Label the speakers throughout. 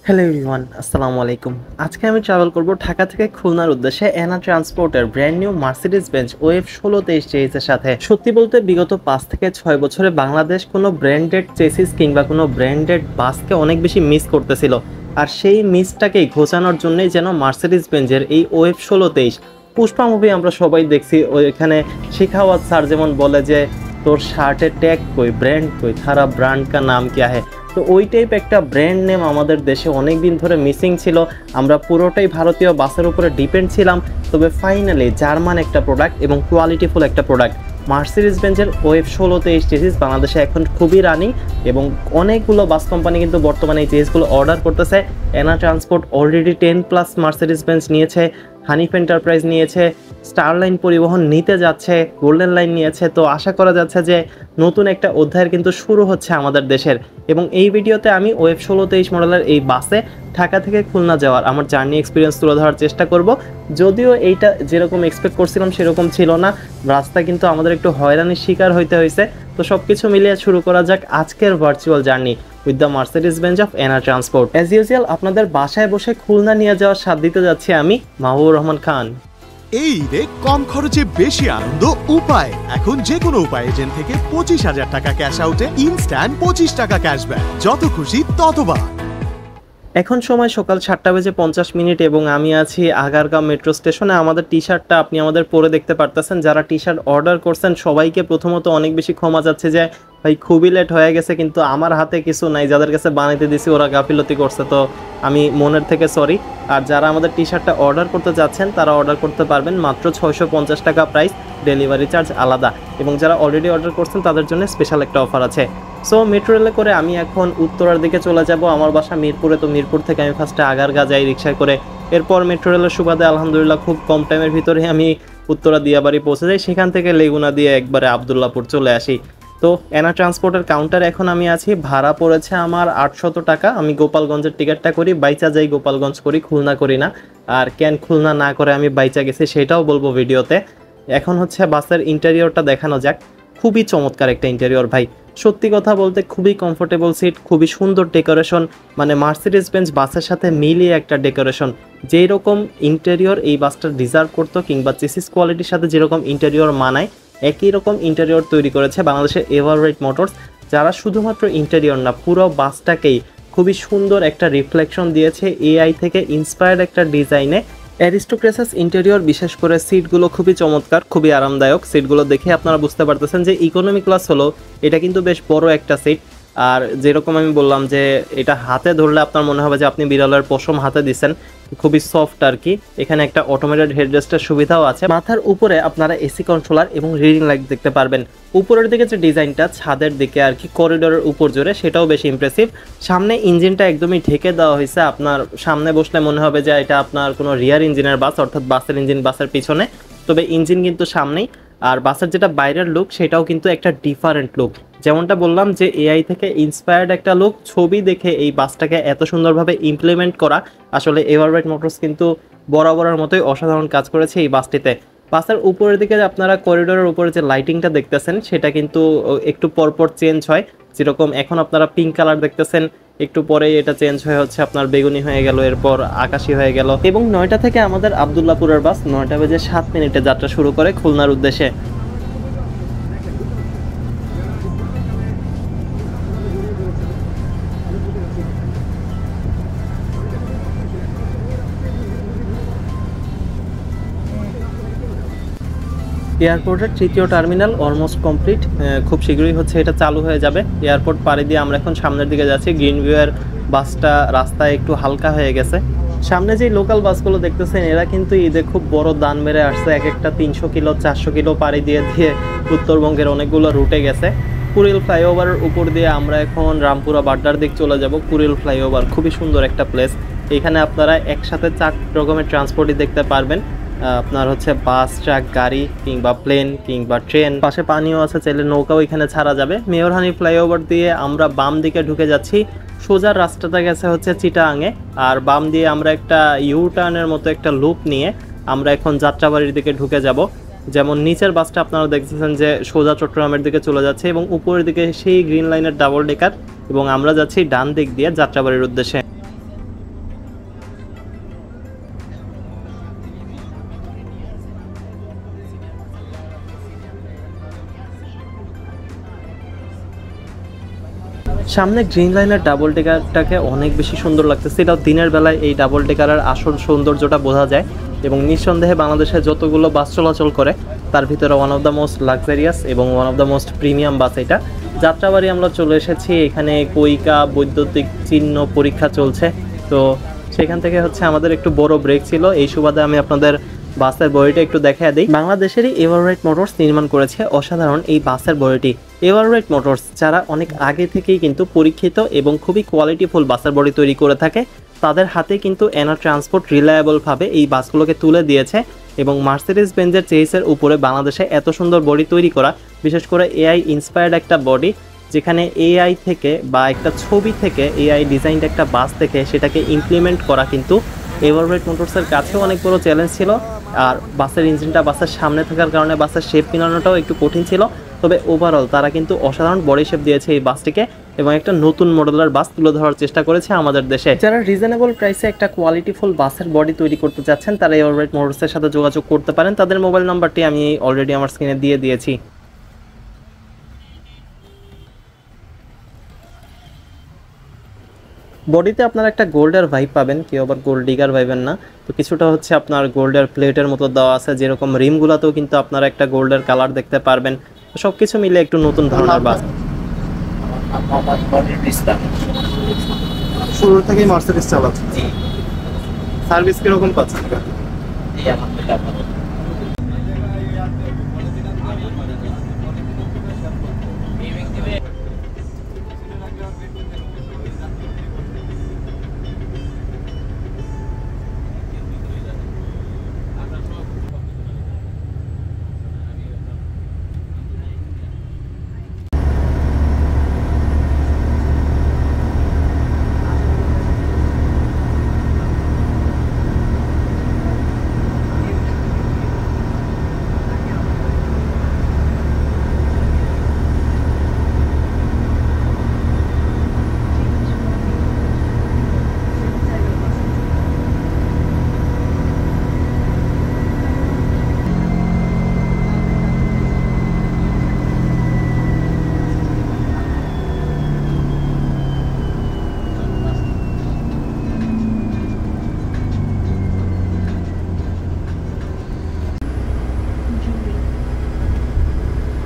Speaker 1: Hello everyone, আসসালামু আলাইকুম। আজকে আমি ট্রাভেল করব ঢাকা থেকে খুলনার উদ্দেশ্যে এনা ট্রান্সপোর্টের brand new Mercedes Benz OF 1623 চেসিসের সাথে। সত্যি বলতে বিগত 5 থেকে 6 বছরে বাংলাদেশ কোনো ব্র্যান্ডেড চেসিস কিংবা কোনো ব্র্যান্ডেড বাসকে অনেক বেশি মিস করতেছিল, আর সেই মিসটাকেই ঘোচানোর জন্যই যেন মার্সিডিজ বেঞ্চের এই ওএফ 1623 পুষ্পা মুভি আমরা সবাই দেখছি। ওইখানে শিখাওয়াত স্যার যেমন বলে যে তোর শার্টের ট্যাগ কই, ব্র্যান্ড কই, থারা ব্র্যান্ড কা নাম কিয়া হ্যায়। তো ওই টাইপ একটা ব্র্যান্ড নেম আমাদের দেশে অনেক দিন ধরে মিসিং ছিল। আমরা পুরোটাই ভারতীয় বাসের উপরে ডিপেন্ড ছিলাম। তবে ফাইনালি জার্মান একটা প্রোডাক্ট এবং কোয়ালিটিফুল একটা প্রোডাক্ট মার্সিডিজ বেঞ্চের ওএফ 1623 চেসিস বাংলাদেশে এখন খুবই রানিং, এবং অনেকগুলো বাস কোম্পানি কিন্তু বর্তমানে এই চেসিসগুলো অর্ডার করতেছে। এনা ট্রান্সপোর্ট অলরেডি 10+ মার্সিডিজ বেঞ্চ নিয়েছে, হানিফ এন্টারপ্রাইজ নিয়েছে, স্টারলাইন পরিবহন নিতে যাচ্ছে, গোল্ডেন লাইন নিয়েছে। তো আশা করা যাচ্ছে যে নতুন একটা অধ্যায়ের কিন্তু শুরু হচ্ছে আমাদের দেশের। এবং এই ভিডিওতে আমি ওএফ 1623 মডেলের এই বাসে ঢাকা থেকে খুলনা যাওয়ার আমার জার্নি এক্সপিরিয়েন্স তুলে ধরার চেষ্টা করব। যদিও এইটা যেরকম এক্সপেক্ট করছিলাম সেরকম ছিল না, রাস্তা কিন্তু আমাদের একটু হয়রানির শিকার হইতে হয়েছে। তো সব কিছু মিলিয়ে শুরু করা যাক আজকের virtual journey with the Mercedes Benz of Ena transport. As usual আপনাদের বাসায় বসে খুলনা নিয়ে যাওয়ার স্বাদ দিতে যাচ্ছি আমি, মাহবুবুর রহমান খান।
Speaker 2: এই ঈদে কম খরচে বেশি আনন্দ উপায়। এখন যে কোনো উপায় এজেন্ট থেকে 25,000 টাকা ক্যাশ আউটে ইনস্ট্যান্ট 25 টাকা ক্যাশব্যাক, যত খুশি ততবার।
Speaker 1: এখন সময় সকাল 7:50 এবং আমি আছি আগারগাঁও মেট্রো স্টেশনে। আমাদের টি শার্টটা আপনি আমাদের পরে দেখতে পারতেছেন। যারা টি শার্ট অর্ডার করছেন সবাইকে প্রথমত অনেক বেশি ক্ষমা যাচ্ছে যে ভাই খুবই লেট হয়ে গেছে, কিন্তু আমার হাতে কিছু নাই, যাদের কাছে বানাইতে দিছি ওরা গাফিলতি করছে, তো আমি মনের থেকে সরি। আর যারা আমাদের টি শার্টটা অর্ডার করতে যাচ্ছেন তারা অর্ডার করতে পারবেন, মাত্র 650 টাকা প্রাইস, ডেলিভারি চার্জ আলাদা। এবং যারা অলরেডি অর্ডার করছেন তাদের জন্য স্পেশাল একটা অফার আছে। সো মেট্রো রেলে করে আমি এখন উত্তরার দিকে চলে যাব। আমার বাসা মিরপুরে, তো মিরপুর থেকে আমি ফার্স্টে আগারগাঁ যাই রিক্সায় করে। এরপর মেট্রো রেলের সুবাদে আলহামদুলিল্লাহ খুব কম টাইমের ভিতরে আমি উত্তরা দিয়াবাড়ি পৌঁছে যাই। সেখান থেকে লেগুনা দিয়ে একবারে আবদুল্লাপুর চলে আসি। তো এনা ট্রান্সপোর্টের কাউন্টারে এখন আমি আছি। ভাড়া পড়েছে আমার 800 টাকা। আমি গোপালগঞ্জের টিকিটটা করি, বাইচা যাই গোপালগঞ্জ করি, খুলনা করি না। আর কেন খুলনা না করে আমি বাইচা গেছি সেটাও বলবো ভিডিওতে। এখন হচ্ছে বাসের ইন্টেরিয়রটা দেখানো যাক। খুবই চমৎকার একটা ইন্টেরিয়র ভাই, সত্যি কথা বলতে খুবই কমফোর্টেবল সিট, খুবই সুন্দর ডেকোরেশন, মানে মার্সিডিজ বেঞ্চ বাসের সাথে মিলিয়ে একটা ডেকোরেশন। যেই রকম ইন্টেরিয়র এই বাসটা ডিজার্ভ করতো, কিংবা চেসিস কোয়ালিটির সাথে যেরকম ইন্টেরিয়র মানায়, একই রকম ইন্টেরিয়র তৈরি করেছে বাংলাদেশের এভাররাইট মোটরস, যারা শুধুমাত্র ইন্টেরিয়র না পুরো বাসটাকেই খুবই সুন্দর একটা রিফ্লেকশন দিয়েছে এআই থেকে ইন্সপায়ার্ড একটা ডিজাইনে। অ্যারিস্টোক্রেসাস ইন্টেরিয়র, বিশেষ করে সিটগুলো খুবই চমৎকার, খুবই আরামদায়ক। সিটগুলো দেখে আপনারা বুঝতে পারতেছেন যে ইকোনমি ক্লাস হলো, এটা কিন্তু বেশ বড় একটা সিট। আর যেরকম আমি বললাম যে এটা হাতে ধরলে আপনার মনে হবে যে আপনি বিড়ালের পশম হাতে দিচ্ছেন, খুবই সফট আর কি। এখানে একটা অটোমেটেড হেডরেস্টের সুবিধাও আছে। মাথার উপরে আপনারা এসি কন্ট্রোলার এবং রিডিং লাইট দেখতে পারবেন। উপরের দিকে যে ডিজাইনটা ছাদের দিকে আর কি, করিডোরের উপর জুড়ে, সেটাও বেশ ইমপ্রেসিভ। সামনে ইঞ্জিনটা একদমই ঢেকে দেওয়া হয়েছে, আপনার সামনে বসলে মনে হবে যে এটা আপনার কোনো রিয়ার ইঞ্জিনের বাস, অর্থাৎ বাসের ইঞ্জিন বাসের পিছনে, তবে ইঞ্জিন কিন্তু সামনেই। আর বাসের যেটা বাইরের লুক সেটাও কিন্তু একটা ডিফারেন্ট লুক, যেমনটা বললাম যে এআই থেকে ইন্সপায়ার্ড একটা লুক। ছবি দেখে এই বাসটাকে এত সুন্দরভাবে ইমপ্লিমেন্ট করা, আসলে এভাররাইট মোটরস কিন্তু বরাবরের মতোই অসাধারণ কাজ করেছে এই বাসটিতে। বাসের উপরের দিকে আপনারা করিডোরের উপরে যে লাইটিংটা দেখতেছেন সেটা কিন্তু একটু পরপর চেঞ্জ হয়। যেরকম এখন আপনারা পিঙ্ক কালার দেখতেছেন, একটু পরে এটা চেঞ্জ হয়ে হচ্ছে আপনার বেগুনি হয়ে গেল, এরপর আকাশি হয়ে গেল। এবং 9টা থেকে আমাদের আবদুল্লাপুরের বাস 9:07 যাত্রা শুরু করে খুলনার উদ্দেশ্যে। এয়ারপোর্টের তৃতীয় টার্মিনাল অলমোস্ট কমপ্লিট, খুব শীঘ্রই হচ্ছে এটা চালু হয়ে যাবে। এয়ারপোর্ট পাড়ি দিয়ে আমরা এখন সামনের দিকে যাচ্ছি। গ্রিন ভিউয়ের বাসটা রাস্তায় একটু হালকা হয়ে গেছে। সামনে যে লোকাল বাসগুলো দেখতেছেন এরা কিন্তু ঈদে খুব বড় দান মেরে আসছে, এক একটা 300 কিলো 400 কিলো পাড়ি দিয়ে দিয়ে উত্তরবঙ্গের অনেকগুলো রুটে গেছে। কুড়িল ফ্লাইওভারের উপর দিয়ে আমরা এখন রামপুরা বাড্ডার দিক চলে যাব। কুড়িল ফ্লাইওভার খুবই সুন্দর একটা প্লেস, এখানে আপনারা একসাথে 4 রকমের ট্রান্সপোর্টই দেখতে পারবেন। আপনার হচ্ছে বাস, ট্রাক, গাড়ি কিংবা প্লেন কিংবা ট্রেন, পাশে পানিও আছে, চাইলে নৌকাও এখানে ছাড়া যাবে। মেয়রহানি ফ্লাইওভার দিয়ে আমরা বাম দিকে ঢুকে যাচ্ছি। সোজা রাস্তাটা গেছে হচ্ছে চিটাগাঙে, আর বাম দিয়ে আমরা একটা ইউ টার্নের মতো একটা লুপ নিয়ে আমরা এখন যাত্রাবাড়ির দিকে ঢুকে যাব। যেমন নিচের বাসটা আপনারা দেখতেছেন যে সোজা চট্টগ্রামের দিকে চলে যাচ্ছে, এবং উপরের দিকে সেই গ্রিন লাইনের ডাবল ডেকার, এবং আমরা যাচ্ছি ডান দিক দিয়ে যাত্রাবাড়ির উদ্দেশ্যে। সামনে গ্রিন লাইনের ডাবল ডেকারটাকে অনেক বেশি সুন্দর লাগতেছে, এটাও দিনের বেলায় এই ডাবল ডেকারের আসল সৌন্দর্যটা বোঝা যায়। এবং নিঃসন্দেহে বাংলাদেশে যতগুলো বাস চলাচল করে তার ভিতরে one of the most luxurious এবং one of the most premium bus এটা। যাত্রাবাড়ি আমরা চলে এসেছি, এখানে কৈকা বৈদ্যুতিক চিহ্ন পরীক্ষা চলছে, তো সেখান থেকে হচ্ছে আমাদের একটু বড় ব্রেক ছিল, এই সুবাদে আমি আপনাদের বাসের বডিটা একটু দেখা দিই। বাংলাদেশেরই এভাররাইট মোটরস নির্মাণ করেছে অসাধারণ এই বাসের বডিটি। এভাররাইট মোটরস যারা অনেক আগে থেকেই কিন্তু পরীক্ষিত এবং খুবই কোয়ালিটিফুল বাসের বডি তৈরি করে থাকে, তাদের হাতে কিন্তু এনার ট্রান্সপোর্ট রিলায়েবলভাবে এই বাসগুলোকে তুলে দিয়েছে। এবং মার্সিডিজ বেঞ্জের চেইসের উপরে বাংলাদেশে এত সুন্দর বডি তৈরি করা, বিশেষ করে এআই ইন্সপায়ার্ড একটা বডি, যেখানে এআই থেকে বা একটা ছবি থেকে এআই ডিজাইনড একটা বাস থেকে সেটাকে ইমপ্লিমেন্ট করা কিন্তু এভাররাইট মোটরসের কাছেও অনেক বড় চ্যালেঞ্জ ছিল। আর বাসের ইঞ্জিনটা বাসের সামনে থাকার কারণে বাসের শেপ মিলানোটাও একটু কঠিন ছিল, তবে ওভারঅল তারা কিন্তু অসাধারণ বডি শেপ দিয়েছে এই বাসটিকে এবং একটা নতুন মডেলের বাস তুলে ধরার চেষ্টা করেছে আমাদের দেশে। যারা রিজনেবল প্রাইসে একটা কোয়ালিটিফুল বাসের বডি তৈরি করতে চাচ্ছেন তারা এভাররাইট মোটরসের সাথে যোগাযোগ করতে পারেন। তাদের মোবাইল নাম্বারটি আমি অলরেডি আমার স্ক্রিনে দিয়ে দিয়েছি। বডিতে আপনারা একটা গোল্ডের ভাইব পাবেন, কেউ আবার গোল্ড ডিগার ভাইবেন না, তো কিছুটা হচ্ছে আপনার গোল্ডের প্লেটের মতো দেওয়া আছে, যেরকম রিমগুলোতেও কিন্তু আপনারা একটা গোল্ডের কালার দেখতে পারবেন। তো সব কিছু মিলে একটু নতুন ধরনের বাস।
Speaker 3: শুরু থেকেই মার্সিডিজ চালাচ্ছে।
Speaker 1: সার্ভিস কিরকম পাচ্ছেন?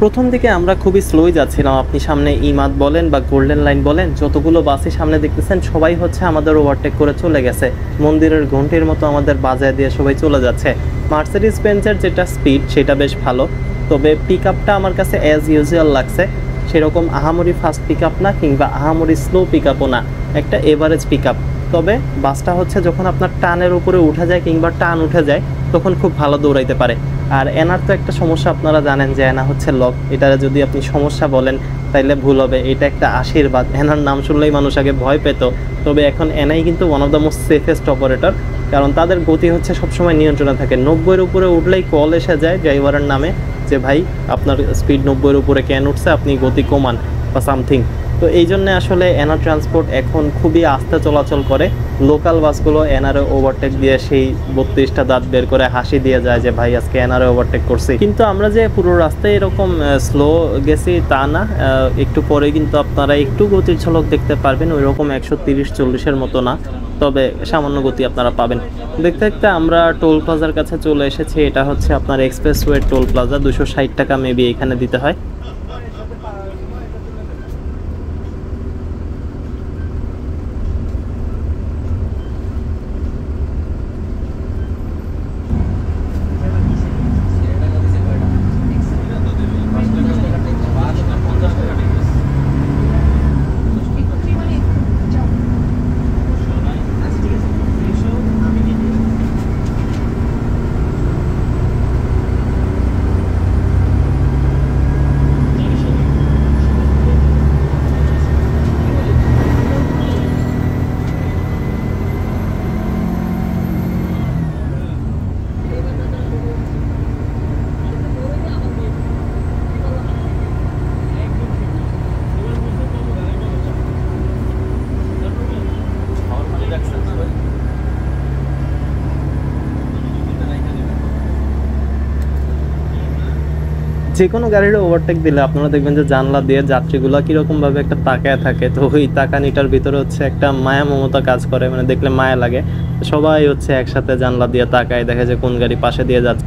Speaker 1: প্রথম দিকে আমরা খুবই স্লোই যাচ্ছিলাম, আপনি সামনে ইমাদ বলেন বা গোল্ডেন লাইন বলেন, যতগুলো বাসই সামনে দেখতেছেন সবাই হচ্ছে আমাদের ওভারটেক করে চলে গেছে, মন্দিরের ঘন্টির মতো আমাদের বাজায় দিয়ে সবাই চলে যাচ্ছে। মার্সিডিজ বেঞ্জের যেটা স্পিড সেটা বেশ ভালো, তবে পিক আপটা আমার কাছে অ্যাজ ইউজুয়াল লাগছে, সেরকম আহামরি ফাস্ট পিক আপ না কিংবা আহামরি স্লো পিক আপও না, একটা এভারেজ পিক আপ। তবে বাসটা হচ্ছে যখন আপনার টানের উপরে উঠে যায় কিংবা টান উঠে যায় তখন খুব ভালো দৌড়াইতে পারে। আর এনার তো একটা সমস্যা আপনারা জানেন যে এনা হচ্ছে লক, এটা যদি আপনি সমস্যা বলেন তাইলে ভুল হবে, এটা একটা আশীর্বাদ। এনার নাম শুনলেই মানুষ আগে ভয় পেত, তবে এখন এনাই কিন্তু one of the most safest operator, কারণ তাদের গতি হচ্ছে সবসময় নিয়ন্ত্রণে থাকে। 90-এর উপরে উঠলেই কল এসে যায় ড্রাইভারের নামে যে ভাই আপনার স্পিড 90-এর উপরে কেন উঠছে, আপনি গতি কমান বা সামথিং। তো এই জন্যে আসলে এনার ট্রান্সপোর্ট এখন খুবই আস্তে চলাচল করে। লোকাল বাসগুলো এনারে ওভারটেক দিয়ে সেই 32টা দাঁত বের করে হাসি দিয়ে যায় যে ভাই আজকে এনারে ওভারটেক করছি। কিন্তু আমরা যে পুরো রাস্তায় এরকম স্লো গেছি তা না, একটু পরে কিন্তু আপনারা একটু গতির ঝলক দেখতে পারবেন, ওই রকম 130-40-এর মতো না, তবে সামান্য গতি আপনারা পাবেন। দেখতে দেখতে আমরা টোল প্লাজার কাছে চলে এসেছি, এটা হচ্ছে আপনার এক্সপ্রেসওয়ে টোল প্লাজা, 260 টাকা মেবি এখানে দিতে হয়। যে কোনো গাড়ির ওভারটেক দিলে আপনারা দেখবেন যে জানলা দিয়ে যাত্রীগুলো কীরকম ভাবে একটা তাকায় থাকে, তো ওই তাকানিটার ভিতরে হচ্ছে একটা মায়া মমতা কাজ করে, মানে দেখলে মায়া লাগে। সবাই হচ্ছে একসাথে জানলা দিয়ে তাকায়, দেখে যে কোন গাড়ি পাশে দিয়ে যাচ্ছে।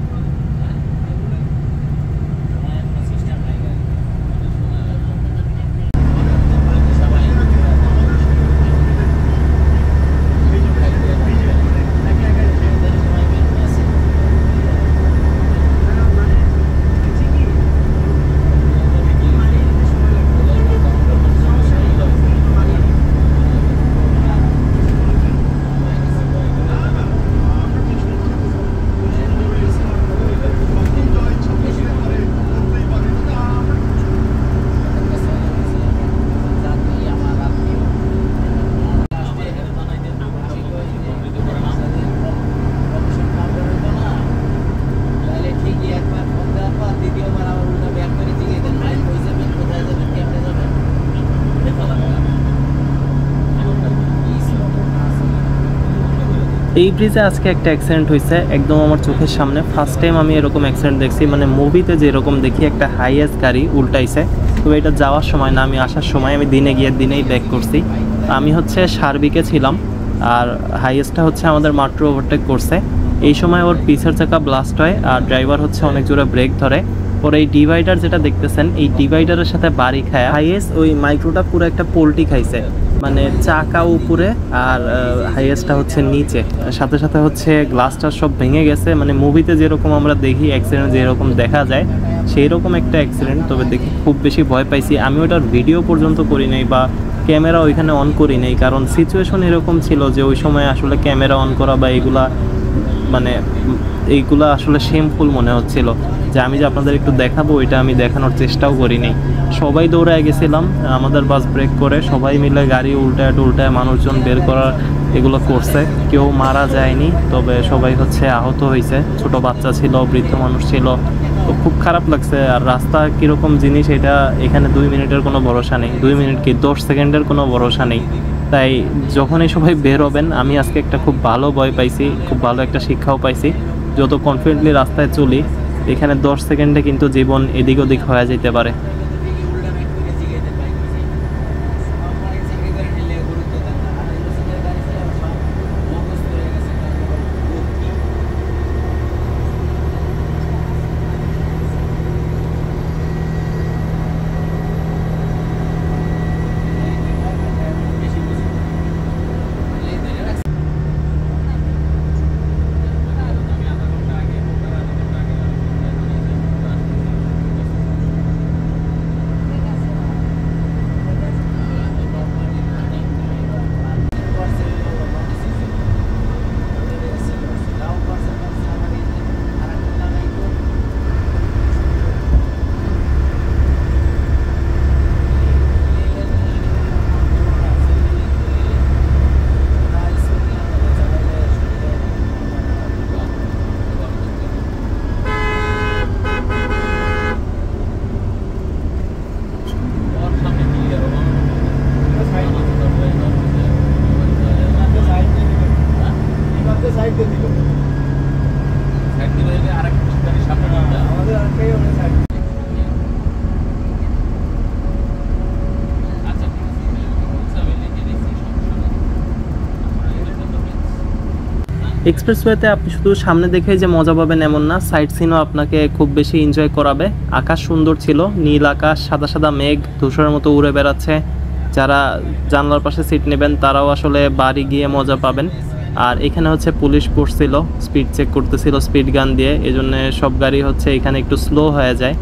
Speaker 1: এই ব্রিজে আজকে একটা অ্যাক্সিডেন্ট হয়েছে একদম আমার চোখের সামনে। ফার্স্ট টাইম আমি এরকম অ্যাক্সিডেন্ট দেখছি, মানে মুভিতে যেরকম দেখি একটা হাইয়েস্ট গাড়ি উল্টাইছে। তো এটা যাওয়ার সময় না, আমি আসার সময়, আমি দিনে গিয়ে দিনেই ব্যাক করছি। আমি হচ্ছে সার্বিকে ছিলাম, আর হাইয়েস্টটা হচ্ছে আমাদের মাত্র ওভারটেক করছে। এই সময় ওর পিছের চাকা ব্লাস্ট হয়, আর ড্রাইভার হচ্ছে অনেক জোরে ব্রেক ধরে। ওর এই ডিভাইডার যেটা দেখতেছেন, এই ডিভাইডারের সাথে বাড়ি খায়। হাইয়েস্ট ওই মাইক্রোটা পুরো একটা পোল্টি খাইছে, মানে চাকা উপরে আর হাইয়েস্টটা হচ্ছে নিচে। সাথে সাথে হচ্ছে গ্লাসটা সব ভেঙে গেছে, মানে মুভিতে যেরকম আমরা দেখি অ্যাক্সিডেন্ট যেরকম দেখা যায় সেই রকম একটা অ্যাক্সিডেন্ট। তবে দেখি খুব বেশি ভয় পাইছি। আমি ওটার ভিডিও পর্যন্ত করি নাই বা ক্যামেরা ওইখানে অন করি নাই, কারণ সিচুয়েশন এরকম ছিল যে ওই সময় আসলে ক্যামেরা অন করা বা এইগুলা মানে এইগুলা আসলে শেমফুল মনে হচ্ছিল, যে আমি যে আপনাদের একটু দেখাবো ওইটা আমি দেখানোর চেষ্টাও করিনি। সবাই দৌড়ায় গেছিলাম, আমাদের বাস ব্রেক করে সবাই মিলে গাড়ি উল্টায় টুল্টায় মানুষজন বের করার এগুলো করছে। কেউ মারা যায়নি, তবে সবাই হচ্ছে আহত হয়েছে। ছোট বাচ্চা ছিল, বৃদ্ধ মানুষ ছিল, তো খুব খারাপ লাগছে। আর রাস্তা কীরকম জিনিস এটা, এখানে 2 মিনিটের কোনো ভরসা নেই, 2 মিনিট কি 10 সেকেন্ডের কোনো ভরসা নেই। তাই যখনই সবাই বের হবেন, আমি আজকে একটা খুব ভালো ভয় পাইছি, খুব ভালো একটা শিক্ষাও পাইছি। যত কনফিডেন্টলি রাস্তায় চলি, এখানে 10 সেকেন্ডে কিন্তু জীবন এদিক ওদিক হয়ে যেতে পারে। এক্সপ্রেসওয়েতে আপনি শুধু সামনে দেখেই যে মজা পাবেন এমন না, সাইট সিনও আপনাকে খুব বেশি এনজয় করাবে। আকাশ সুন্দর ছিল, নীল আকাশ, সাদা সাদা মেঘ ধূসরের মতো উড়ে বেড়াচ্ছে। যারা জানলার পাশে সিট নেবেন তারাও আসলে বাড়ি গিয়ে মজা পাবেন। আর এখানে হচ্ছে পুলিশ পড়ছিল, স্পিড চেক করতেছিল স্পিড গান দিয়ে, এজন্য সব গাড়ি হচ্ছে এখানে একটু স্লো হয়ে যায়।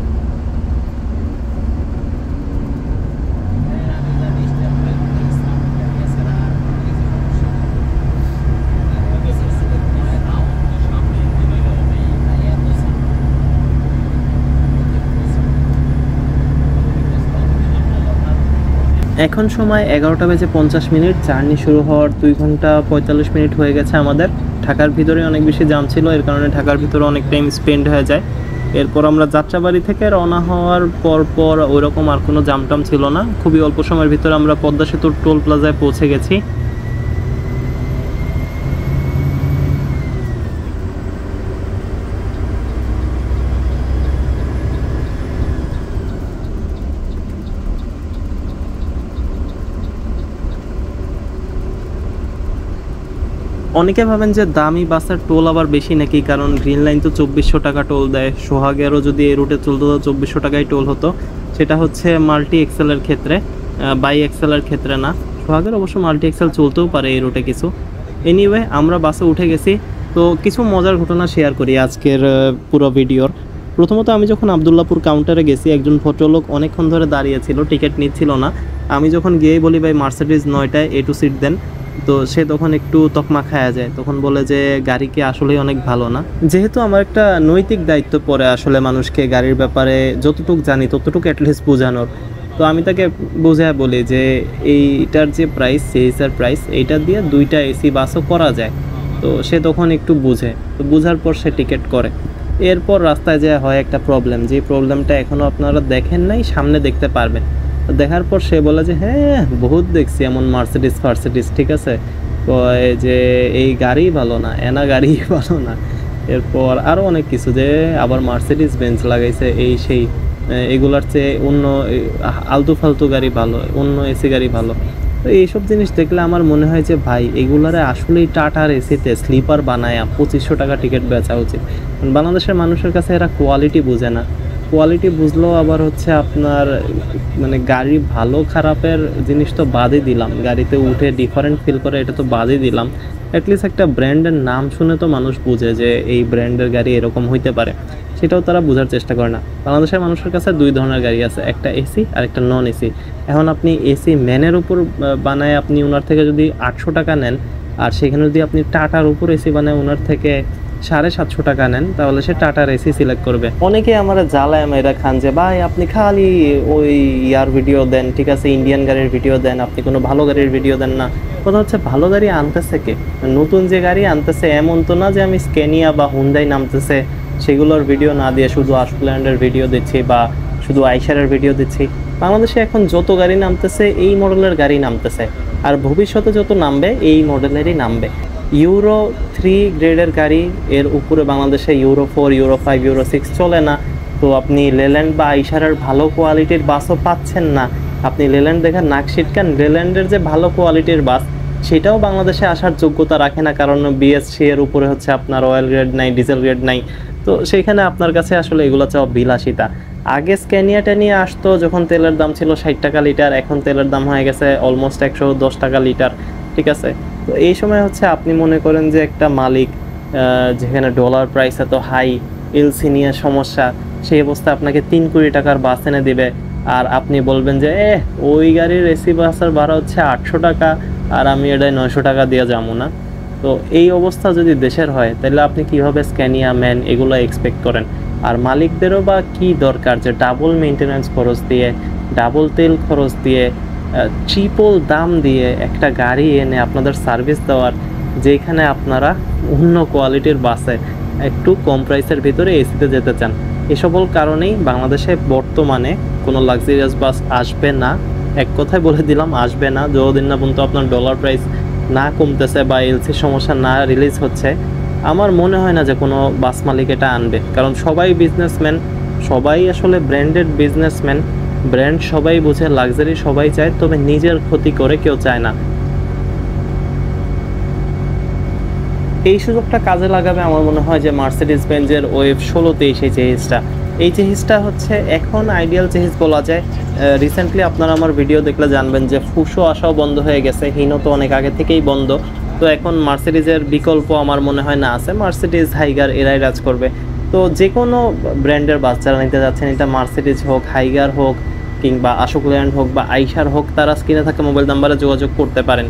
Speaker 1: এখন সময় 11:50। জার্নি শুরু হওয়ার 2 ঘন্টা 45 মিনিট হয়ে গেছে আমাদের। ঢাকার ভিতরে অনেক বেশি জ্যাম ছিল, এর কারণে ঢাকার ভিতরে অনেক টাইম স্পেন্ড হয়ে যায়। এরপর আমরা যাত্রাবাড়ি থেকে রওনা হওয়ার পর ওইরকম আর কোনো জামটাম ছিল না। খুবই অল্প সময়ের ভিতরে আমরা পদ্মা সেতুর টোল প্লাজায় পৌঁছে গেছি। অনেকে ভাবেন যে দামি বাসের টোল আবার বেশি নাকি, কারণ গ্রিন লাইন তো 2400 টাকা টোল দেয়। সোহাগেরও যদি এই রুটে চলতো 2400 টাকায় টোল হতো। সেটা হচ্ছে মাল্টি এক্সেলের ক্ষেত্রে, বাই এক্সেলের ক্ষেত্রে না। সোহাগের অবশ্য মাল্টি এক্সেল চলতেও পারে এই রুটে কিছু। এনিওয়ে আমরা বাসে উঠে গেছি। তো কিছু মজার ঘটনা শেয়ার করি আজকের পুরো ভিডিওর। প্রথমত আমি যখন আবদুল্লাপুর কাউন্টারে গেছি, একজন ভদ্রলোক অনেকক্ষণ ধরে দাঁড়িয়েছিল, টিকিট নিচ্ছিল না। আমি যখন গিয়ে বলি ভাই মার্সিডিজ 9টায় A2 সিট দেন, তো সে তখন একটু তকমা খায়া যায়, তখন বলে যে গাড়ি কি আসলেই অনেক ভালো না। যেহেতু আমার একটা নৈতিক দায়িত্ব পড়ে আসলে মানুষকে গাড়ির ব্যাপারে যতটুকু জানি ততটুকু অ্যাটলিস্ট বোঝানোর, তো আমি তাকে বোঝায় বলি যে এইটার যে প্রাইস, সিএসআর প্রাইস, এইটা দিয়ে 2টা এসি বাসও করা যায়। তো সে তখন একটু বুঝে, তো বোঝার পর সে টিকিট করে। এরপর রাস্তায় যায় হয় একটা প্রবলেম, যে প্রবলেমটা এখনও আপনারা দেখেন নাই, সামনে দেখতে পারবেন। দেখার পর সে বলে যে হ্যাঁ বহুত দেখছি এমন মার্সিডিজ, ঠিক আছে, কয় যে এই গাড়ি ভালো না, এনা গাড়ি ভালো না। এরপর আরও অনেক কিছু, যে আবার মার্সিডিজ বেঞ্চ লাগাইছে এই সেই, এগুলার চেয়ে অন্য আলতু ফালতু গাড়ি ভালো, অন্য এসি গাড়ি ভালো। তো এইসব জিনিস দেখলে আমার মনে হয় যে ভাই এগুলারে আসলেই টাটার এসিতে স্লিপার বানায়া 2500 টাকা টিকিট বেচা উচিত। বাংলাদেশের মানুষের কাছে এরা কোয়ালিটি বুঝে না। কোয়ালিটি বুঝলেও আবার হচ্ছে আপনার মানে গাড়ি ভালো খারাপের জিনিস তো বাদই দিলাম, গাড়িতে উঠে ডিফারেন্ট ফিল করে এটা তো বাদই দিলাম, অ্যাটলিস্ট একটা ব্র্যান্ডের নাম শুনে তো মানুষ বুঝে যে এই ব্র্যান্ডের গাড়ি এরকম হইতে পারে, সেটাও তারা বোঝার চেষ্টা করে না। বাংলাদেশের মানুষের কাছে 2 ধরনের গাড়ি আছে, একটা এসি আর একটা নন এসি। এখন আপনি এসি ম্যানের উপর বানায় আপনি ওনার থেকে যদি 800 টাকা নেন, আর সেখানে যদি আপনি টাটার উপর এসি বানায় ওনার থেকে 750 টাকা নেন, তাহলে সে টাটার এসি সিলেক্ট করবে। অনেকে আমার জ্বালায় মেয়েরা খান যে ভাই আপনি খালি ওই ইয়ার ভিডিও দেন, ঠিক আছে, ইন্ডিয়ান গাড়ির ভিডিও দেন, আপনি কোনো ভালো গাড়ির ভিডিও দেন না। কথা হচ্ছে ভালো গাড়ি আনতেছে কে? নতুন যে গাড়ি আনতেছে এমন তো না যে আমি স্ক্যানিয়া বা হুন্ডাই নামতেছে সেগুলোর ভিডিও না দিয়ে শুধু আশুল্যান্ডের ভিডিও দিচ্ছি বা শুধু আইশারের ভিডিও দিচ্ছি। বাংলাদেশে এখন যত গাড়ি নামতেছে এই মডেলের গাড়ি নামতেছে, আর ভবিষ্যতে যত নামবে এই মডেলেরই নামবে। ইউরো 3 গ্রেডের গাড়ি, এর উপরে বাংলাদেশে ইউরো 4, ইউরো 5, ইউরো 6 চলে না। তো আপনি লেল্যান্ড বা আইশারের ভালো কোয়ালিটির বাসও পাচ্ছেন না। আপনি লেল্যান্ড দেখেন নাক ছিটকান, লেল্যান্ডের যে ভালো কোয়ালিটির বাস সেটাও বাংলাদেশে আসার যোগ্যতা রাখে না, কারণ বিএসসি এর উপরে হচ্ছে আপনার অয়েল গ্রেড নাই, ডিজেল গ্রেড নাই। তো সেইখানে আপনার কাছে আসলে এগুলো চাও বিলাসিতা। আগে স্ক্যানিয়াটা নিয়ে আসতো যখন তেলের দাম ছিল 60 টাকা লিটার, এখন তেলের দাম হয়ে গেছে অলমোস্ট 110 টাকা লিটার, ঠিক আছে। তো এই সময় হচ্ছে আপনি মনে করেন যে একটা মালিক, যেখানে ডলার প্রাইস এত হাই, এলসি নিয়ে সমস্যা, সেই অবস্থা আপনাকে 3 কোটি টাকার বাস এনে দিবে, আর আপনি বলবেন যে ওই গাড়ির এসি বাসের ভাড়া হচ্ছে 800 টাকা আর আমি এটাই 900 টাকা দিয়ে যাবো না। তো এই অবস্থা যদি দেশের হয় তাহলে আপনি কিভাবে স্ক্যানিয়া ম্যান এগুলো এক্সপেক্ট করেন? আর মালিকদেরও বা কি দরকার যে ডাবল মেনটেন্যান্স খরচ দিয়ে, ডাবল তেল খরচ দিয়ে, ট্রিপল দাম দিয়ে একটা গাড়ি এনে আপনাদের সার্ভিস দেওয়ার, যেখানে আপনারা অন্য কোয়ালিটির বাসে একটু কম প্রাইসের ভিতরে এসিতে যেতে চান। এ সকল কারণেই বাংলাদেশে বর্তমানে কোনো লাক্সারিয়াস বাস আসবে না। এক কথায় বলে দিলাম, আসবে না যতদিন না পর্যন্ত আপনার ডলার প্রাইস না কমতেছে বা এলসির সমস্যা না রিলিজ হচ্ছে। আমার মনে হয় না যে কোনো বাস মালিক এটা আনবে, কারণ সবাই বিজনেসম্যান, সবাই আসলে ব্র্যান্ডেড বিজনেসম্যান। ব্র্যান্ড সবাই বোঝে, লাক্সারি সবাই চায়, তবে নিজের ক্ষতি করে কেউ চায় না। এই সুযোগটা কাজে লাগাবে আমার মনে হয় যে মার্সিডিজ বেঞ্জের ওয়েভ 16-তে সেই চেহিজটা, এই চেহিজটা হচ্ছে এখন আইডিয়াল চেহিজ বলা যায়। রিসেন্টলি আপনারা আমার ভিডিও দেখলে জানবেন যে ফুসো আসাও বন্ধ হয়ে গেছে, হিনো তো অনেক আগে থেকেই বন্ধ। তো এখন মার্সিডিজের বিকল্প আমার মনে হয় না আছে, মার্সিডিজ হাইগার এরাই রাজ করবে। তো যে কোনো ব্র্যান্ডের বাস যারা নিতে যাচ্ছেন, এটা মার্সিডিজ হোক, হাইগার হোক, কিংবা আশোক ল্যান্ড হোক বা আইশার হোক, তারা স্ক্রিনে থাকা মোবাইল নাম্বারে যোগাযোগ করতে পারেন।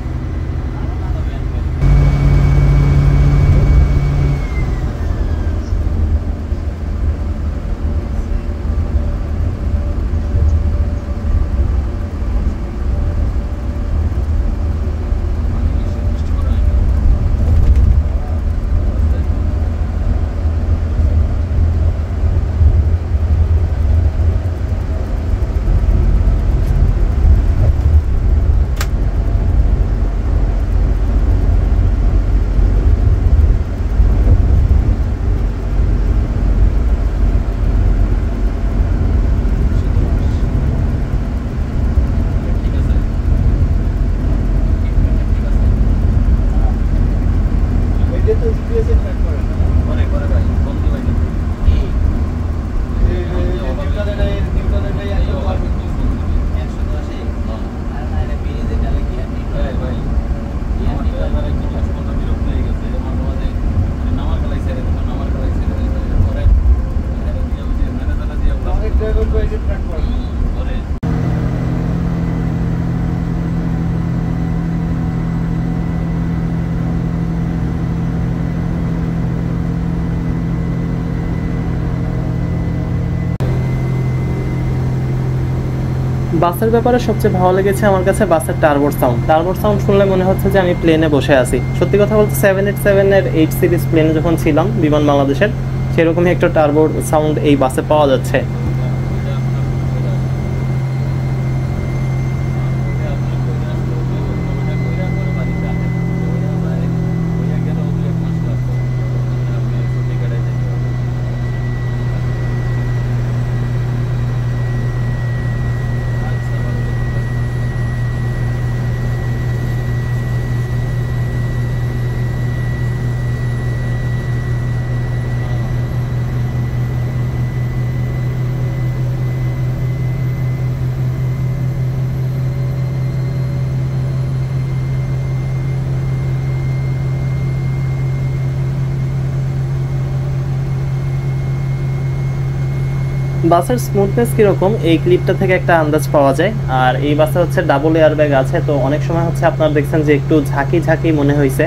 Speaker 1: বাসের ব্যাপারে সবচেয়ে ভালো লেগেছে আমার কাছে বাসের টার্বোর সাউন্ড শুনলে মনে হচ্ছে যে আমি প্লেনে বসে আছি। সত্যি কথা বলতে 787 এর 8 সিরিজ প্লেনে যখন ছিলাম বিমান বাংলাদেশের, সেরকমই একটা টার্বোর সাউন্ড এই বাসে পাওয়া যাচ্ছে। বাসের স্মুথনেস কিরকম এই ক্লিপটা থেকে একটা আন্দাজ পাওয়া যায়। আর এই বাসে হচ্ছে ডাবল এয়ার ব্যাগ আছে, তো অনেক সময় হচ্ছে আপনারা দেখছেন যে একটু ঝাঁকি ঝাঁকি মনে হয়েছে,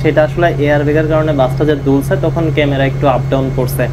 Speaker 1: সেটা আসলে এয়ার ব্যাগের কারণে বাসটা যে দুলছে তখন ক্যামেরা একটু আপ ডাউন করছে।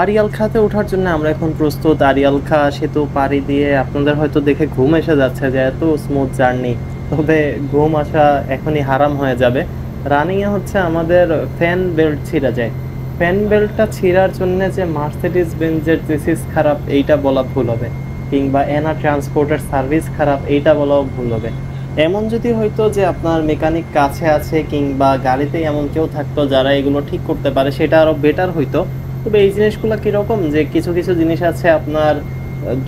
Speaker 1: আরিয়াল খাতে ওঠার জন্য আমরা এখন প্রস্তুত। আরিয়াল খা সেতু পাড়ি দিয়ে আপনাদের হয়তো দেখে ঘুম এসে যাচ্ছে যে এত স্মুথ জার্নি, তবে ঘুম আসা এখনই হারাম হয়ে যাবে। রানিংয়ে হচ্ছে আমাদের ফ্যান বেল্ট ছিঁড়ে যায়। ফ্যান বেল্টটা ছিঁড়ার জন্য যে মার্সিডিজ বেঞ্জের চেসিস খারাপ এইটা বলা ভুল হবে, কিংবা এনা ট্রান্সপোর্টের সার্ভিস খারাপ এইটা বলাও ভুল হবে। এমন যদি হয়তো যে আপনার মেকানিক কাছে আছে কিংবা গাড়িতে এমন কেউ থাকতো যারা এগুলো ঠিক করতে পারে, সেটা আরও বেটার হইতো। তবে এই জিনিসগুলো কীরকম যে কিছু কিছু জিনিস আছে আপনার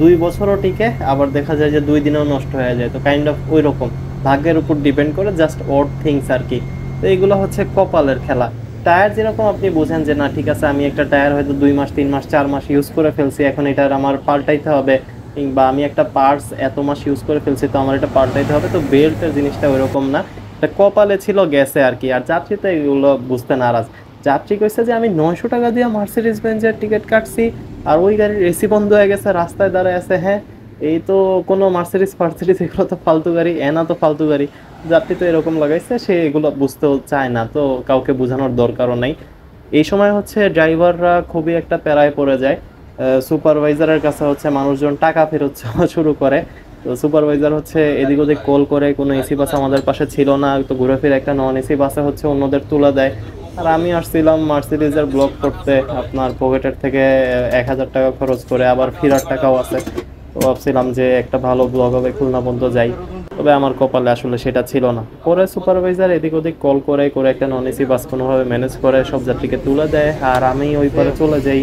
Speaker 1: 2 বছরও টিকে, আবার দেখা যায় যে 2 দিনেও নষ্ট হয়ে যায়। তো কাইন্ড অফ ওই রকম ভাগ্যের উপর ডিপেন্ড করে, জাস্ট অড থিংস আর কি। তো এইগুলো হচ্ছে কপালের খেলা। টায়ার যেরকম আপনি বোঝেন যে না ঠিক আছে আমি একটা টায়ার হয়তো 2 মাস 3 মাস 4 মাস ইউজ করে ফেলছি, এখন এটার আমার পাল্টাইতে হবে, কিংবা আমি একটা পার্টস এত মাস ইউজ করে ফেলছি তো আমার এটা পাল্টাইতে হবে। তো বেল্টের জিনিসটা ওইরকম না, এটা কপালে ছিল গেছে আর কি। আর যাত্রী তো এগুলো বুঝতে নারাজ। যাত্রী কইছে যে আমি 900 টাকা দিয়ে মার্সিডিজ বেঞ্জের টিকিট কাটছি আর ওই গাড়ির এসি বন্ধ হয়ে গেছে, রাস্তায় দাঁড়ায় আছে। হ্যাঁ, এই তো কোনো মার্সিডিজ ফার্সিডিজ এগুলো তো ফালতু গাড়ি, এনা তো ফালতু গাড়ি। যাত্রী তো এরকম লাগাইছে, সে এগুলো বুঝতেও চায় না, তো কাউকে বোঝানোর দরকারও নাই। এই সময় হচ্ছে ড্রাইভাররা খুবই একটা প্যারায় পড়ে যায়। সুপারভাইজারের কাছে হচ্ছে মানুষজন টাকা ফেরত চাওয়া শুরু করে। তো সুপারভাইজার হচ্ছে এদিক ওদিক কল করে, কোনো এসি বাস আমাদের পাশে ছিল না, তো ঘুরে ফিরে একটা নন এসি বাসে হচ্ছে অন্যদের তুলে দেয়। আর আমি আসছিলাম মার্সিডিজের ব্লগ করতে, আপনার পকেটের থেকে 1000 টাকা খরচ করে, আবার ফেরার টাকাও আছে। তো ভাবছিলাম যে একটা ভালো ব্লগ হবে, খুলনা পর্যন্ত যাই, তবে আমার কপালে আসলে সেটা ছিল না। পরে সুপারভাইজার এদিক ওদিক কল করে করে একটা নন এসি বাস কোনোভাবে ম্যানেজ করে সব যাত্রীকে তুলে দেয়, আর আমি ওই পারে চলে যাই।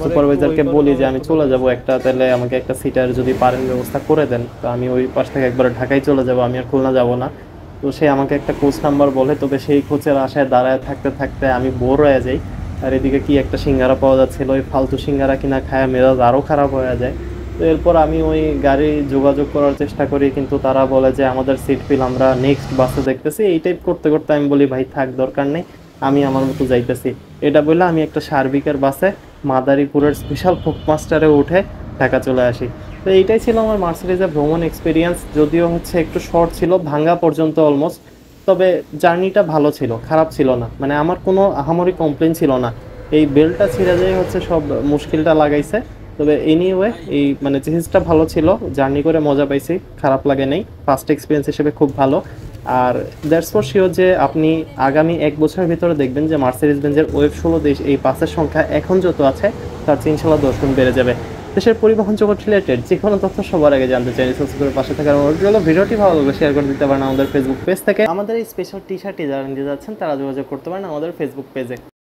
Speaker 1: সুপারভাইজারকে বলি যে আমি চলে যাব একটা, তাহলে আমাকে একটা সিটার যদি পারেন ব্যবস্থা করে দেন, তো আমি ওই পাশ থেকে একবার ঢাকায় চলে যাব, আমি আর খুলনা যাব না। তো সে আমাকে একটা কোচ নাম্বার বলে, তবে সেই কোচের আশায় দাঁড়ায় থাকতে থাকতে আমি বোর হয়ে যাই। আর এদিকে কি একটা সিঙ্গারা পাওয়া যাচ্ছিল, ওই ফালতু সিঙ্গারা কিনা খায় মেজাজ আরও খারাপ হয়ে যায়। তো এরপর আমি ওই গাড়ি যোগাযোগ করার চেষ্টা করি, কিন্তু তারা বলে যে আমাদের সিট ফিল আমরা নেক্সট বাসে দেখতেছি। এই টাইপ করতে করতে আমি বলি ভাই থাক, দরকার নেই, আমি আমার মতো যাইতেছি। এটা বলে আমি একটা সার্বিকের বাসে মাদারীপুরের স্পেশাল ফোক মাস্টারে উঠে ঢাকা চলে আসি। তো এইটাই ছিল আমার মার্সিডিজের ভ্রমণ এক্সপিরিয়েন্স। যদিও হচ্ছে একটু শর্ট ছিল, ভাঙ্গা পর্যন্ত অলমোস্ট, তবে জার্নিটা ভালো ছিল, খারাপ ছিল না। মানে আমার কোনো আহামরি কমপ্লেন ছিল না। এই বেল্টটা ছিঁড়ে যায় হচ্ছে সব মুশকিলটা লাগাইছে। তবে এনিওয়ে এই মানে চেসিসটা ভালো ছিল, জার্নি করে মজা পাইছি, খারাপ লাগে নাই, ফার্স্ট এক্সপিরিয়েন্স হিসেবে খুব ভালো। আর দ্যাটস ফর শিওর যে আপনি আগামী 1 বছরের ভিতরে দেখবেন যে মার্সিডিজ বেঞ্জের ওয়েব 16 দেশ এই বাসের সংখ্যা এখন যত আছে তার চেয়ে ইনশাল্লাহ 10 গুণ বেড়ে যাবে। দেশের পরিবহন জগৎ রিলেটেড যে কোনো তথ্য সবার আগে জানতে চাই, সাবস্ক্রাইব করে পাশে থাকার অনুরোধ রইল। ভিডিওটি ভালো লাগলে শেয়ার করে দিতে পারেন আমাদের ফেসবুক পেজ থেকে। আমাদের এই স্পেশাল টি শার্টটি যারা নিতে যাচ্ছেন তারা যোগাযোগ করতে পারেন আমাদের ফেসবুক পেজে।